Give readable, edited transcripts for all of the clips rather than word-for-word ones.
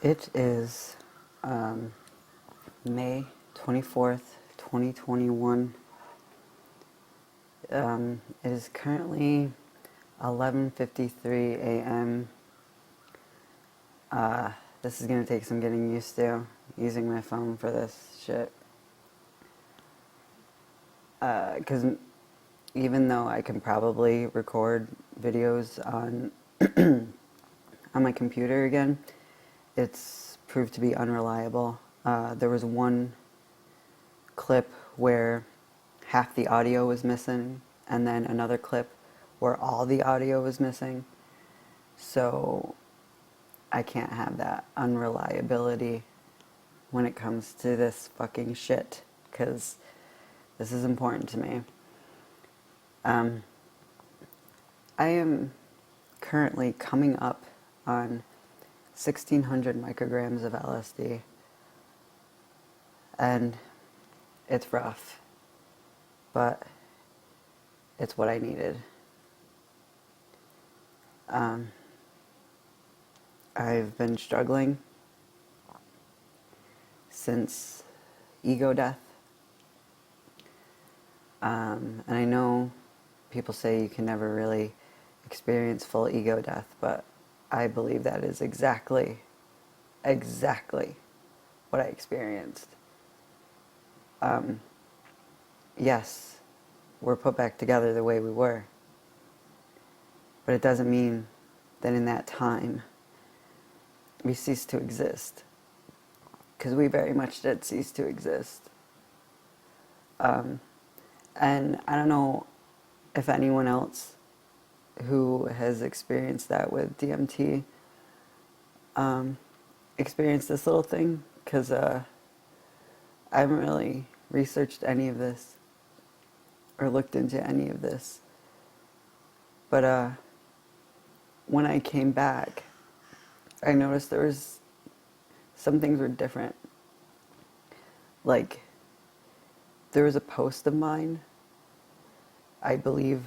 It is May 24th, 2021. It is currently 11:53 a.m. This is going to take some getting used to, using my phone for this shit. Because even though I can probably record videos on on my computer again, it's proved to be unreliable. There was one clip where half the audio was missing, and then another clip where all the audio was missing. So I can't have that unreliability when it comes to this fucking shit, because this is important to me. I am currently coming up on 1,600 micrograms of LSD, and it's rough, but it's what I needed. I've been struggling since ego death, and I know people say you can never really experience full ego death, but I believe that is exactly what I experienced. Yes, we're put back together the way we were, but it doesn't mean that in that time we ceased to exist, because we very much did cease to exist. And I don't know if anyone else who has experienced that with DMT experienced this little thing, because I haven't really researched any of this or looked into any of this. But when I came back, I noticed there was some things were different. Like, there was a post of mine, I believe,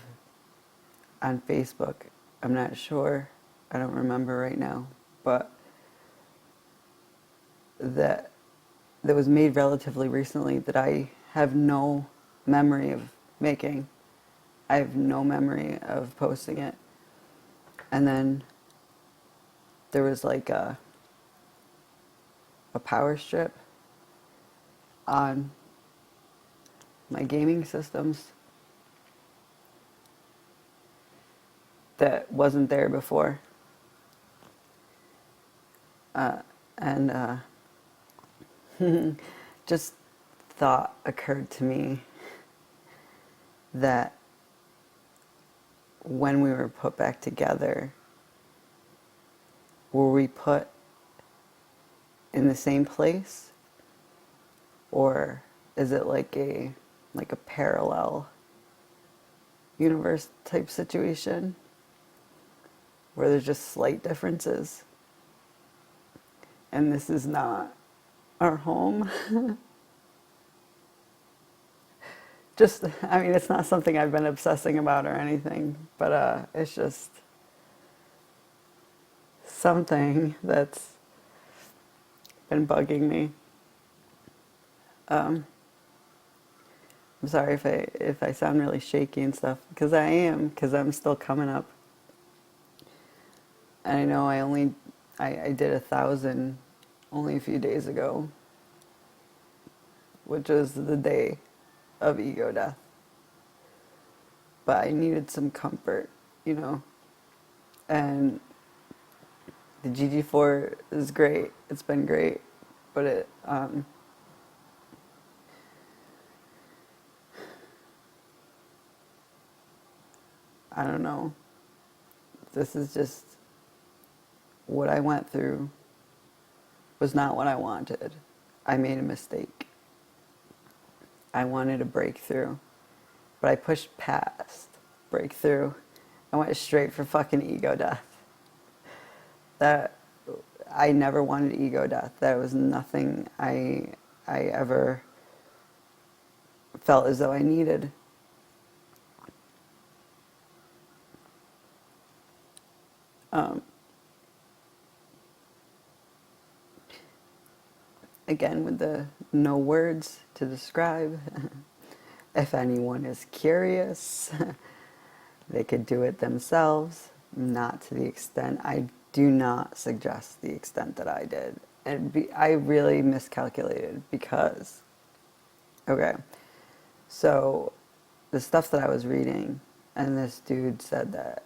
on Facebook. I'm not sure. I don't remember right now. But that was made relatively recently that I have no memory of making. I have no memory of posting it. And then there was like a power strip on my gaming systems that wasn't there before. And just thought occurred to me that when we were put back together, were we put in the same place, or is it like a parallel universe type situation where there's just slight differences, and this is not our home? Just, I mean, it's not something I've been obsessing about or anything, but it's just something that's been bugging me. I'm sorry if I sound really shaky and stuff, because I am, because I'm still coming up. And I know I did 1,000 only a few days ago, which was the day of ego death. But I needed some comfort, you know. And the GG4 is great. It's been great. But it, I don't know. This is just what I went through was not what I wanted. I made a mistake. I wanted a breakthrough, but I pushed past breakthrough. I went straight for fucking ego death. That I never wanted ego death. That was nothing I ever felt as though I needed. again, with the no words to describe. If anyone is curious, they could do it themselves, not to the extent. I do not suggest the extent that I did. I really miscalculated because, okay, so the stuff that I was reading, and this dude said that,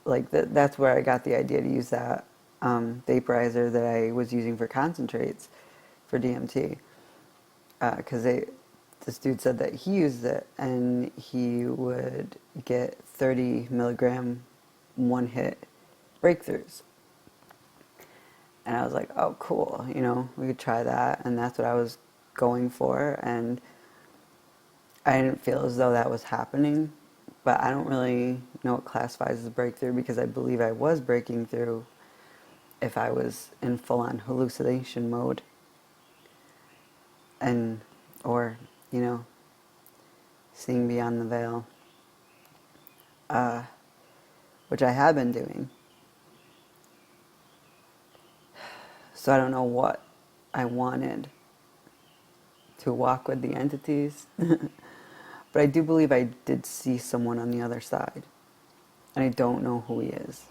like, that's where I got the idea to use that vaporizer that I was using for concentrates for DMT. Because this dude said that he used it and he would get 30 milligram one hit breakthroughs. And I was like, oh, cool, we could try that. And that's what I was going for. And I didn't feel as though that was happening. But I don't really know what classifies as a breakthrough, because I believe I was breaking through if I was in full-on hallucination mode. Or, seeing beyond the veil. Which I have been doing. So I don't know what I wanted to walk with the entities. But I do believe I did see someone on the other side. And I don't know who he is.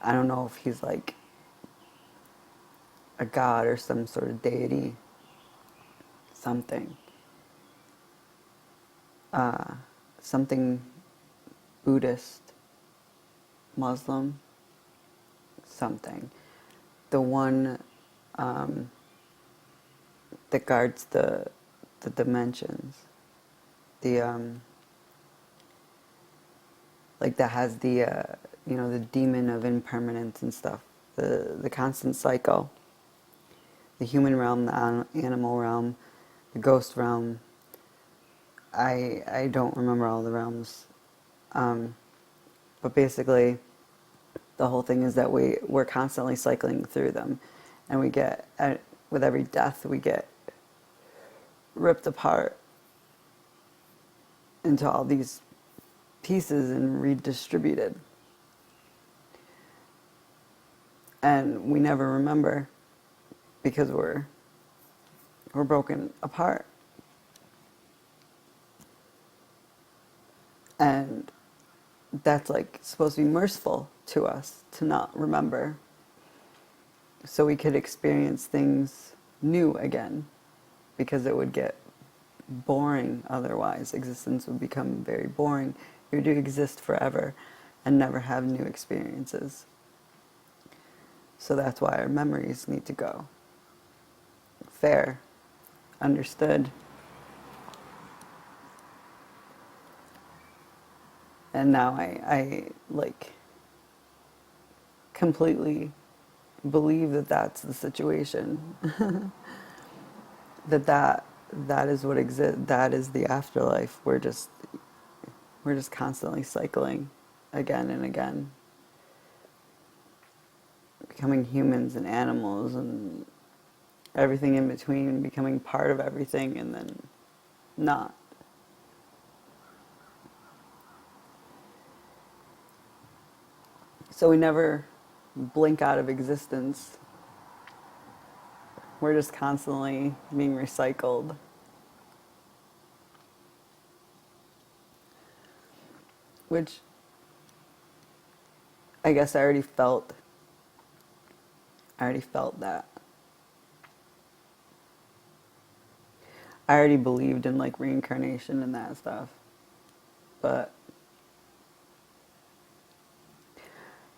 I don't know if he's like a god or some sort of deity. Something. Something Buddhist, Muslim, something. The one that guards the dimensions. Like that has the demon of impermanence and stuff. The constant cycle. The human realm, the animal realm, the ghost realm. I don't remember all the realms. But basically, the whole thing is that we're constantly cycling through them. And we get, with every death, we get ripped apart into all these pieces and redistributed. And we never remember because we're broken apart. And that's like supposed to be merciful to us to not remember, so we could experience things new again, because it would get boring otherwise. Existence would become very boring. You would exist forever and never have new experiences. So that's why our memories need to go. Fair. Understood. And now I like completely believe that that's the situation. that is what exists. That is the afterlife. We're just constantly cycling again and again, becoming humans and animals and everything in between, becoming part of everything and then not. So we never blink out of existence. We're just constantly being recycled. Which I guess I already felt that. I already believed in like reincarnation and that stuff. But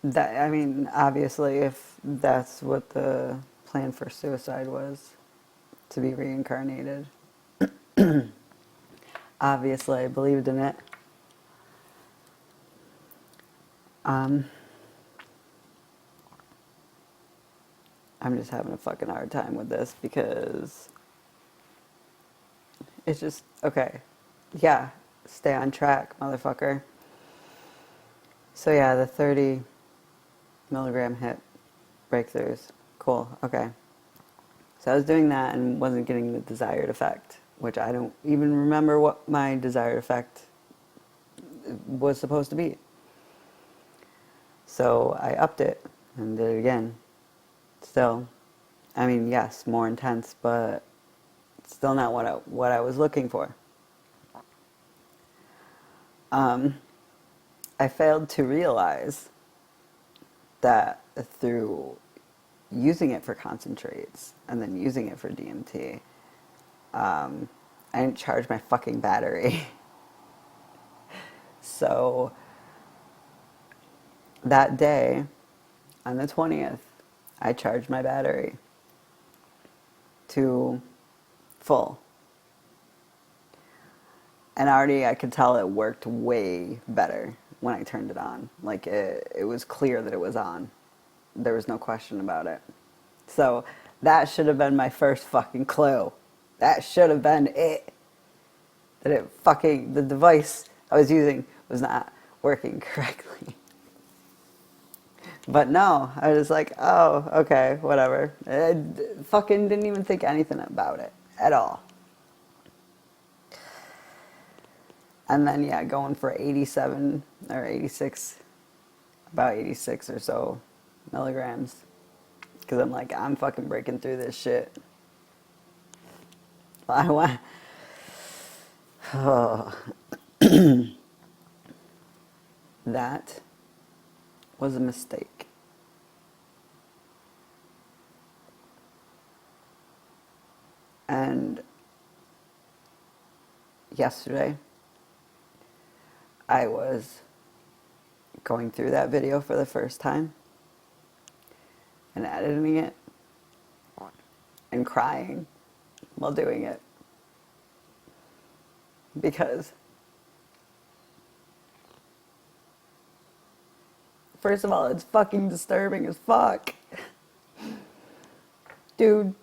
that, I mean, obviously if that's what the plan for suicide was, to be reincarnated, obviously I believed in it. I'm just having a fucking hard time with this because it's just, okay, yeah, stay on track, motherfucker. So yeah, the 30 milligram hit breakthroughs. Cool, okay. So I was doing that and wasn't getting the desired effect, which I don't even remember what my desired effect was supposed to be. So I upped it and did it again. Still I mean, yes, more intense, but still not what I was looking for. Um, I failed to realize that through using it for concentrates and then using it for DMT, I didn't charge my fucking battery. So that day, on the 20th, I charged my battery to full. And already I could tell it worked way better when I turned it on. Like it was clear that it was on. There was no question about it. So that should have been my first fucking clue. That should have been it. That the device I was using was not working correctly. But no, I was like, oh, okay, whatever. I fucking didn't even think anything about it at all. And then, yeah, going for 87 or 86, about 86 or so milligrams. Because I'm like, I'm fucking breaking through this shit. I want. Oh. That was a mistake. And yesterday, I was going through that video for the first time and editing it and crying while doing it. Because, first of all, it's fucking disturbing as fuck. Dude,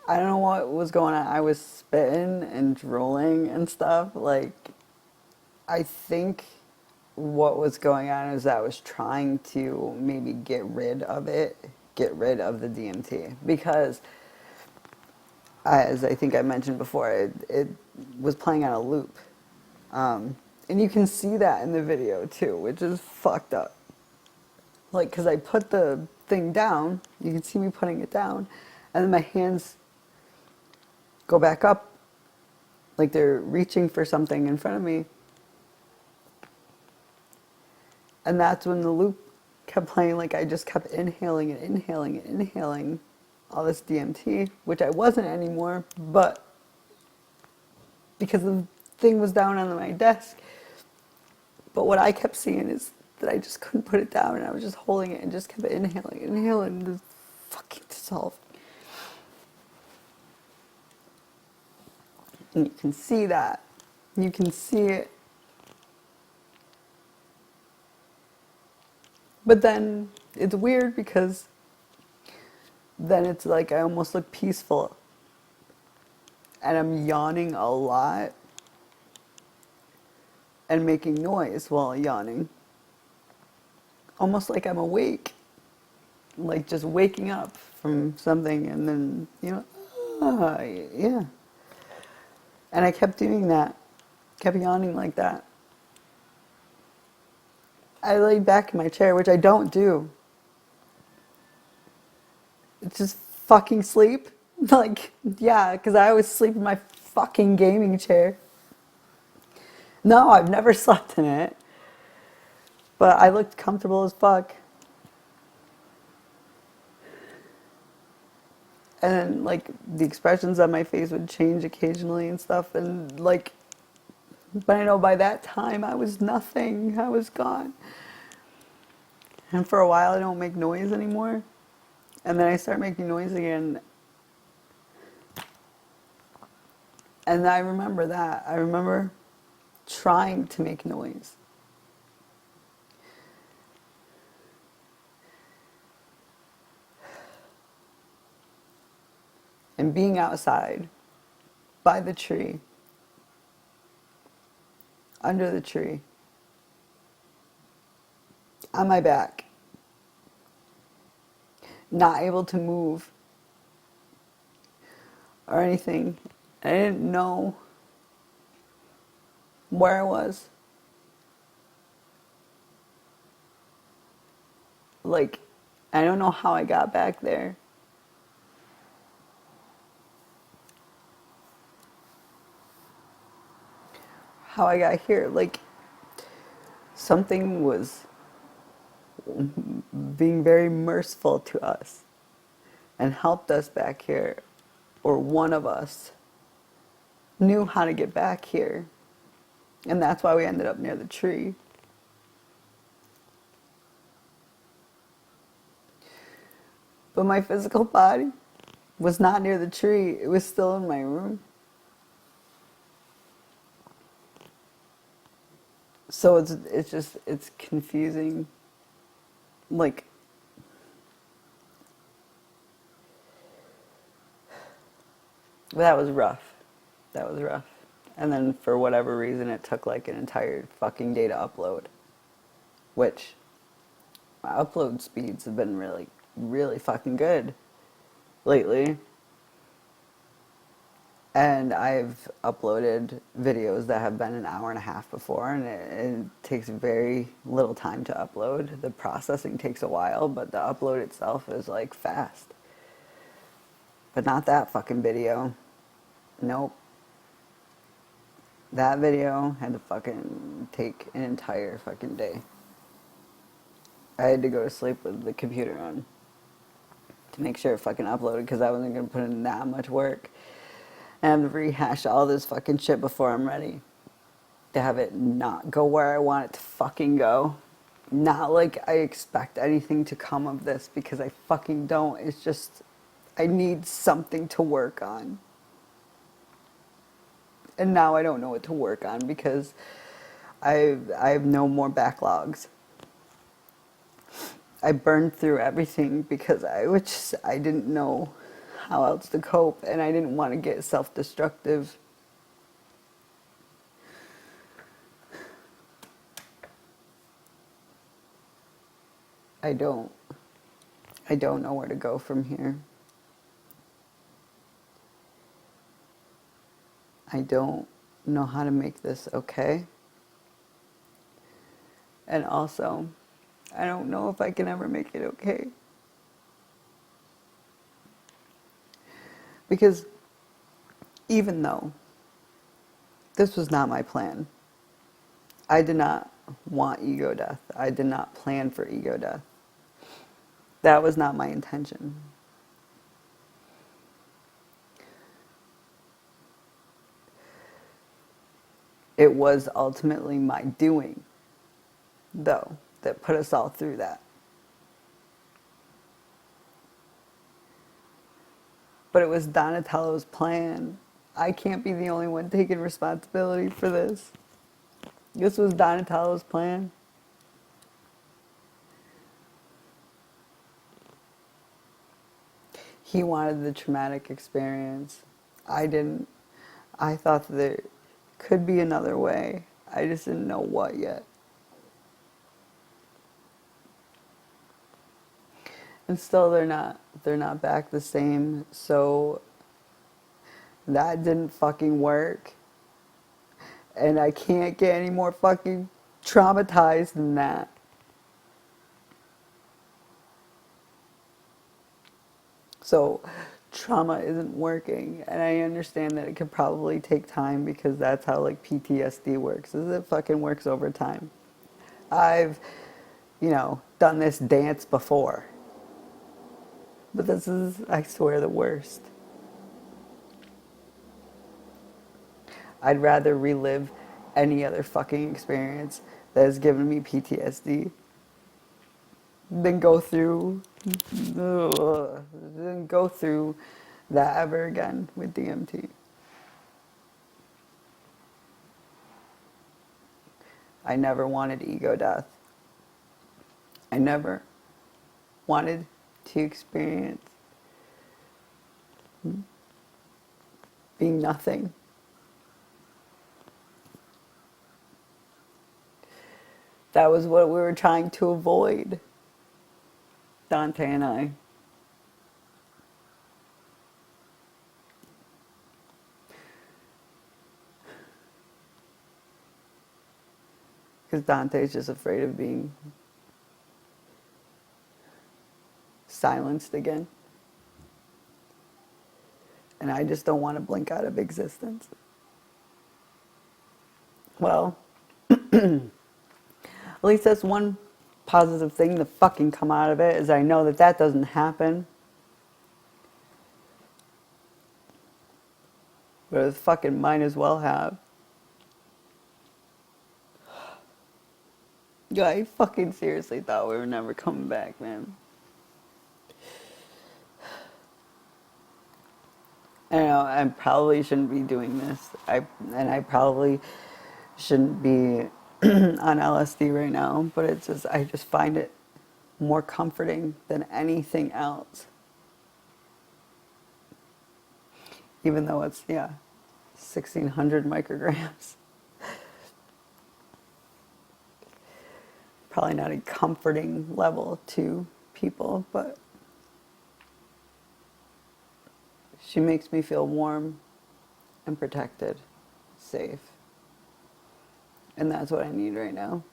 I don't know what was going on. I was spitting and drooling and stuff. Like, I think what was going on is I was trying to maybe get rid of it, get rid of the DMT. Because, as I think I mentioned before, it was playing on a loop. And you can see that in the video too, which is fucked up. Like, because I put the thing down, you can see me putting it down, and then my hands go back up, like they're reaching for something in front of me. And that's when the loop kept playing, like I just kept inhaling and inhaling and inhaling all this DMT, which I wasn't anymore, but because the thing was down on my desk. But what I kept seeing is that I just couldn't put it down, and I was just holding it and just kept inhaling, inhaling, and fucking dissolving. And you can see that. You can see it. But then it's weird because then it's like I almost look peaceful. And I'm yawning a lot and making noise while yawning. Almost like I'm awake. Like just waking up from something and then, yeah. And I kept doing that. Kept yawning like that. I lay back in my chair, which I don't do. It's just fucking sleep. Like, yeah, because I always sleep in my fucking gaming chair. No, I've never slept in it. But I looked comfortable as fuck. And then, like, the expressions on my face would change occasionally and stuff. And, like, but I know by that time I was nothing. I was gone. And for a while I don't make noise anymore. And then I start making noise again. And I remember that. I remember trying to make noise. And being outside, by the tree, under the tree, on my back, not able to move or anything. I didn't know where I was. Like, I don't know how I got back there. how I got here. Like, something was being very merciful to us and helped us back here, or one of us knew how to get back here. And that's why we ended up near the tree. But my physical body was not near the tree. It was still in my room. So it's confusing. Like, that was rough. That was rough. And then for whatever reason, it took like an entire fucking day to upload. Which, my upload speeds have been really, really fucking good lately. And I've uploaded videos that have been an hour and a half before, and it takes very little time to upload. The processing takes a while, but the upload itself is like fast. But not that fucking video. Nope. That video had to fucking take an entire fucking day. I had to go to sleep with the computer on to make sure it fucking uploaded, because I wasn't going to put in that much work and have to rehash all this fucking shit before I'm ready to have it not go where I want it to fucking go. Not like I expect anything to come of this, because I fucking don't. It's just, I need something to work on. And now I don't know what to work on, because I have no more backlogs. I burned through everything because I didn't know how else to cope, and I didn't want to get self-destructive. I don't know where to go from here. I don't know how to make this okay. And also, I don't know if I can ever make it okay. Because even though this was not my plan, I did not want ego death. I did not plan for ego death. That was not my intention. It was ultimately my doing, though, that put us all through that. But it was Donatello's plan. I can't be the only one taking responsibility for this. This was Donatello's plan. He wanted the traumatic experience. I didn't. I thought that there could be another way. I just didn't know what yet. And still they're not back the same. So that didn't fucking work. And I can't get any more fucking traumatized than that. So trauma isn't working, and I understand that it could probably take time, because that's how like PTSD works, is it fucking works over time. I've, done this dance before. But this is, I swear, the worst. I'd rather relive any other fucking experience that has given me PTSD than go through that ever again with DMT. I never wanted ego death. I never wanted to experience being nothing. That was what we were trying to avoid, Dante and I. Because Dante's just afraid of being silenced again. And I just don't want to blink out of existence. Well, at least that's one positive thing to fucking come out of it, is I know that that doesn't happen. But it fucking might as well have. Yeah, I fucking seriously thought we were never coming back, man. I know I probably shouldn't be doing this. I probably shouldn't be on LSD right now, but I just find it more comforting than anything else. Even though it's 1600 micrograms. Probably not a comforting level to people, but she makes me feel warm and protected, safe. And that's what I need right now.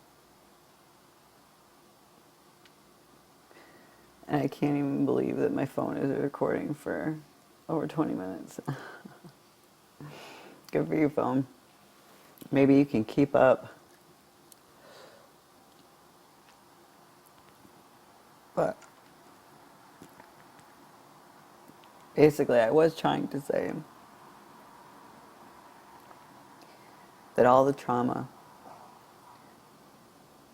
And I can't even believe that my phone is recording for over 20 minutes. Good for you, phone. Maybe you can keep up. But basically, I was trying to say that all the trauma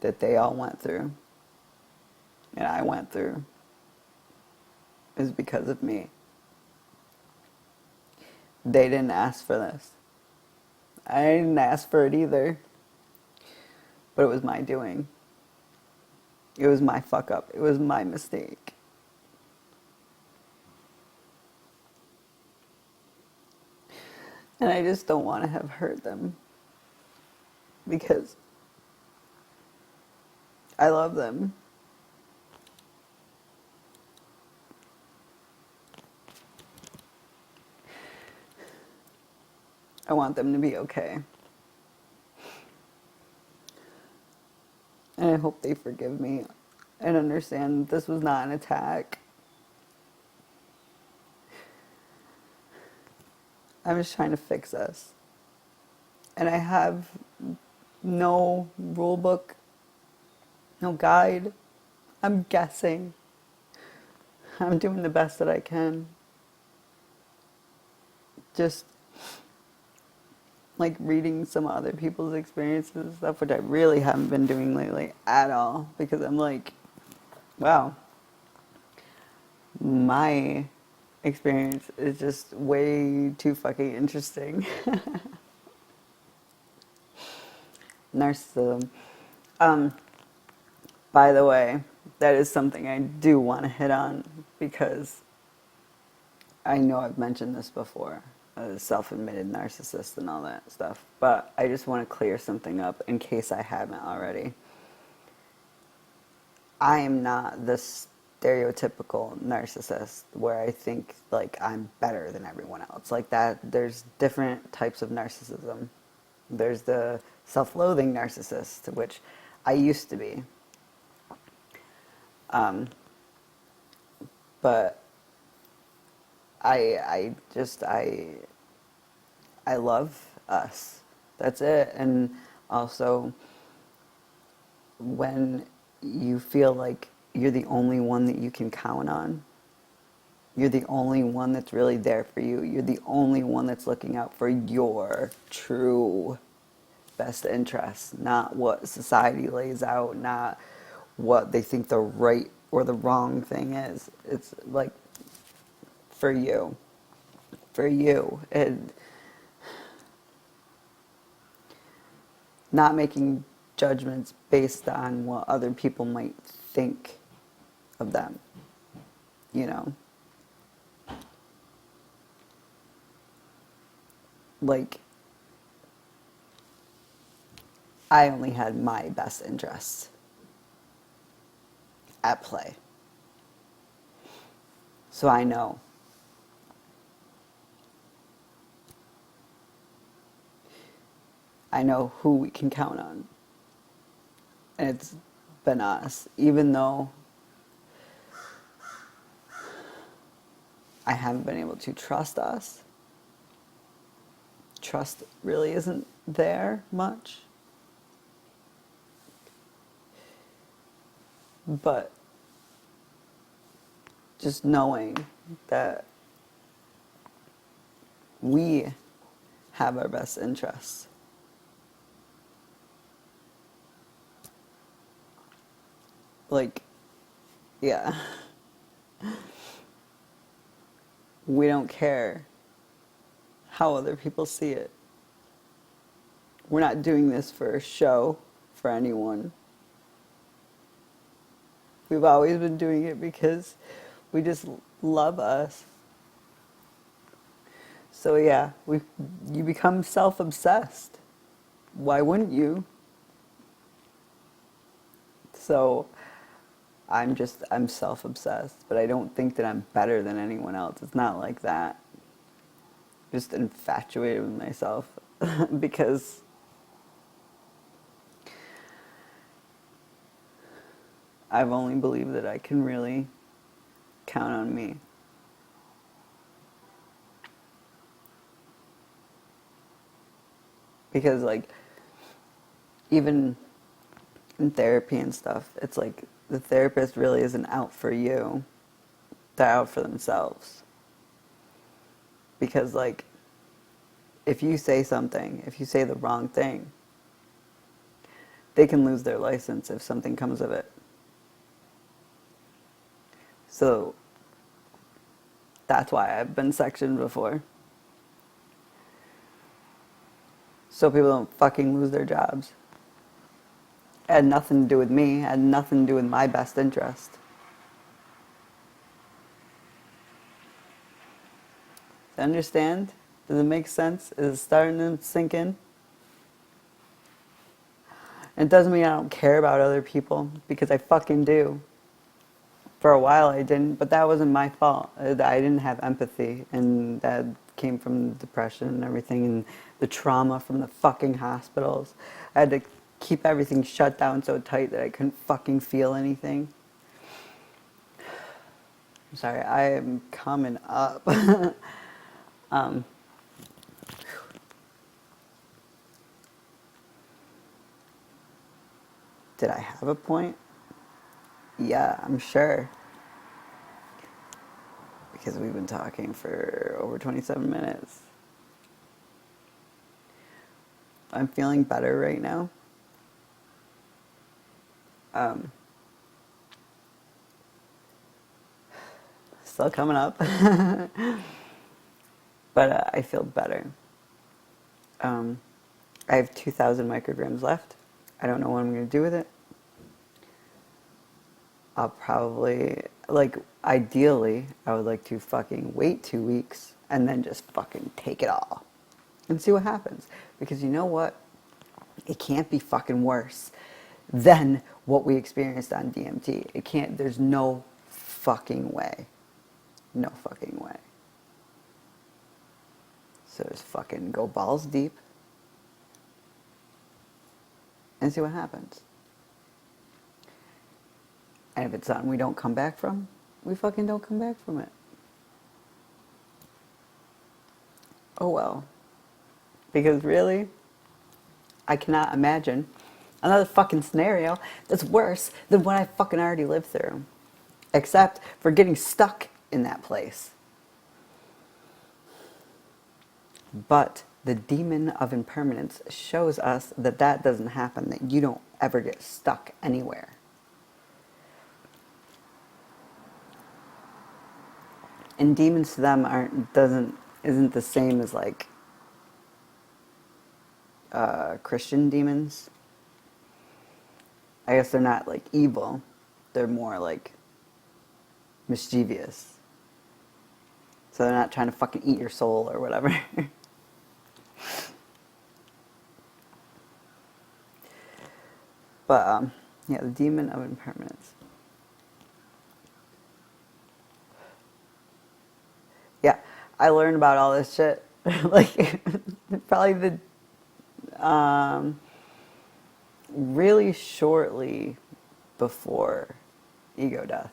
that they all went through and I went through is because of me. They didn't ask for this. I didn't ask for it either. But it was my doing. It was my fuck up. It was my mistake. And I just don't want to have hurt them. Because I love them. I want them to be okay. And I hope they forgive me and understand this was not an attack. I'm just trying to fix us. And I have no rule book, no guide. I'm guessing. I'm doing the best that I can. Just like reading some other people's experiences and stuff, which I really haven't been doing lately at all, because I'm like, wow, my experience is just way too fucking interesting. Narcissism. By the way, that is something I do want to hit on, because I know I've mentioned this before, self-admitted narcissist and all that stuff, but I just want to clear something up in case I haven't already. I am not the stereotypical narcissist where I think like I'm better than everyone else. Like that, there's different types of narcissism. There's the self-loathing narcissist, which I used to be. But I love us. That's it. And also, when you feel like you're the only one that you can count on, you're the only one that's really there for you, you're the only one that's looking out for your true best interests, not what society lays out, not what they think the right or the wrong thing is. It's like for you. For you. And not making judgments based on what other people might think of them. You know? Like, I only had my best interests at play. So I know. I know who we can count on. And it's been us. Even though I haven't been able to trust us. Trust really isn't there much. But just knowing that we have our best interests. Like, yeah. We don't care how other people see it. We're not doing this for a show for anyone. We've always been doing it because we just love us. So yeah, you become self-obsessed. Why wouldn't you? So I'm self-obsessed, but I don't think that I'm better than anyone else. It's not like that. Just infatuated with myself because I've only believed that I can really count on me. Because like even in therapy and stuff, it's like the therapist really isn't out for you. They're out for themselves. Because like if you say something, if you say the wrong thing, they can lose their license if something comes of it. So that's why I've been sectioned before. So people don't fucking lose their jobs. It had nothing to do with me. It had nothing to do with my best interest. Do you understand? Does it make sense? Is it starting to sink in? It doesn't mean I don't care about other people, because I fucking do. For a while I didn't, but that wasn't my fault. I didn't have empathy, and that came from depression and everything, and the trauma from the fucking hospitals. I had to keep everything shut down so tight that I couldn't fucking feel anything. I'm sorry, I am coming up. Did I have a point? Yeah, I'm sure. Because we've been talking for over 27 minutes. I'm feeling better right now. Still coming up. But I feel better. I have 2,000 micrograms left. I don't know what I'm going to do with it. I'll probably, like, ideally, I would like to fucking wait 2 weeks and then just fucking take it all and see what happens. Because you know what? It can't be fucking worse than what we experienced on DMT. It can't, there's no fucking way. No fucking way. So just fucking go balls deep and see what happens. And if it's something we don't come back from, we fucking don't come back from it. Oh well. Because really, I cannot imagine another fucking scenario that's worse than what I fucking already lived through. Except for getting stuck in that place. But the demon of impermanence shows us that that doesn't happen, that you don't ever get stuck anywhere. And demons to them isn't the same as like Christian demons. I guess they're not like evil. They're more like mischievous. So they're not trying to fucking eat your soul or whatever. But yeah, the demon of impermanence. Yeah, I learned about all this shit like probably really shortly before ego death.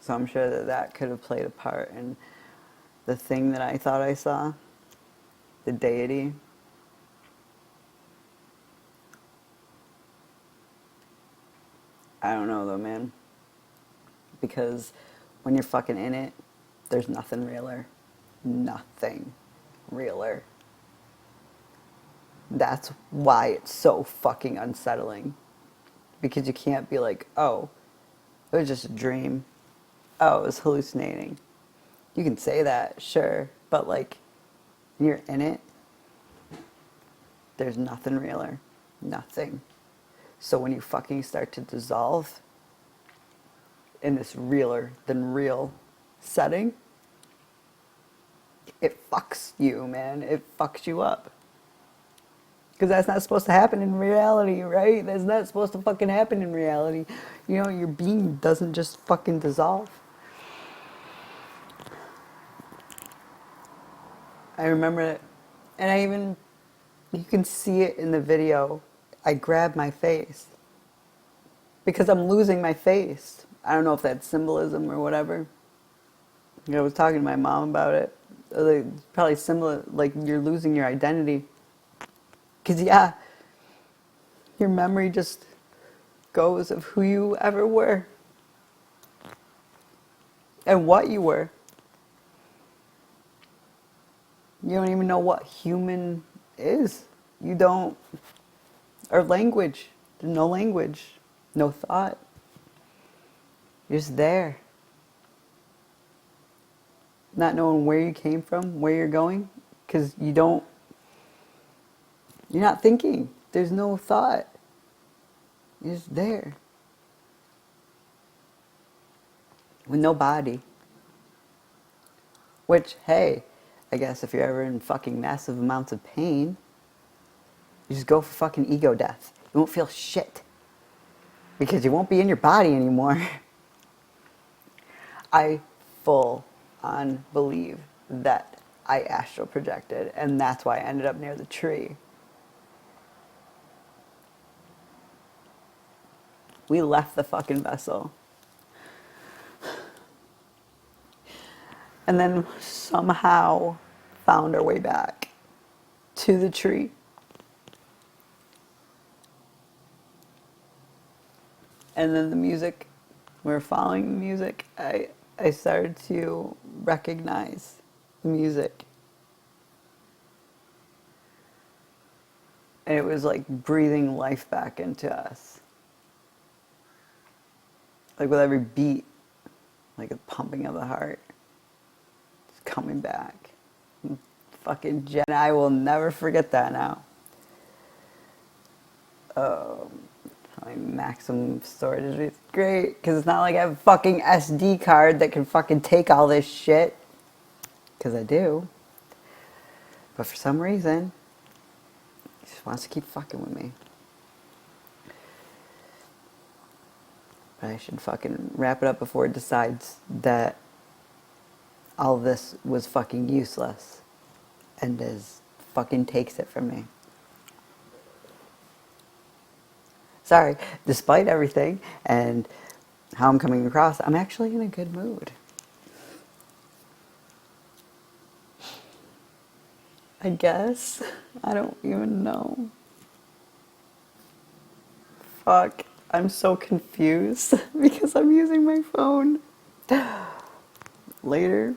So I'm sure that that could have played a part in the thing that I thought I saw, the deity. I don't know though, man. Because when you're fucking in it, there's nothing realer. Nothing realer. That's why it's so fucking unsettling. Because you can't be like, oh, it was just a dream. Oh, it was hallucinating. You can say that, sure. But like, when you're in it, there's nothing realer. Nothing. So when you fucking start to dissolve in this realer than real setting, it fucks you, man. It fucks you up. Because that's not supposed to happen in reality, right? That's not supposed to fucking happen in reality. You know, your being doesn't just fucking dissolve. I remember it. And I even, you can see it in the video. I grab my face. Because I'm losing my face. I don't know if that's symbolism or whatever. I was talking to my mom about it. Probably similar, like you're losing your identity. Because, yeah, your memory just goes of who you ever were. And what you were. You don't even know what human is. You don't. Or language. There's no language. No thought. You're just there. Not knowing where you came from, where you're going. Because you're not thinking. There's no thought. You're just there. With no body. Which, hey, I guess if you're ever in fucking massive amounts of pain, you just go for fucking ego death. You won't feel shit. Because you won't be in your body anymore. I full on believe that I astral projected, and that's why I ended up near the tree. We left the fucking vessel. And then somehow found our way back to the tree. And then the music, we were following the music. I started to recognize the music. And it was like breathing life back into us. Like with every beat, like a pumping of the heart. It's coming back. Fucking Jen, I will never forget that now. My maximum storage is great, because it's not like I have a fucking SD card that can fucking take all this shit. Because I do. But for some reason, he just wants to keep fucking with me. But I should fucking wrap it up before it decides that all this was fucking useless. And just fucking takes it from me. Sorry, despite everything and how I'm coming across, I'm actually in a good mood. I guess. I don't even know. Fuck. I'm so confused because I'm using my phone. Later.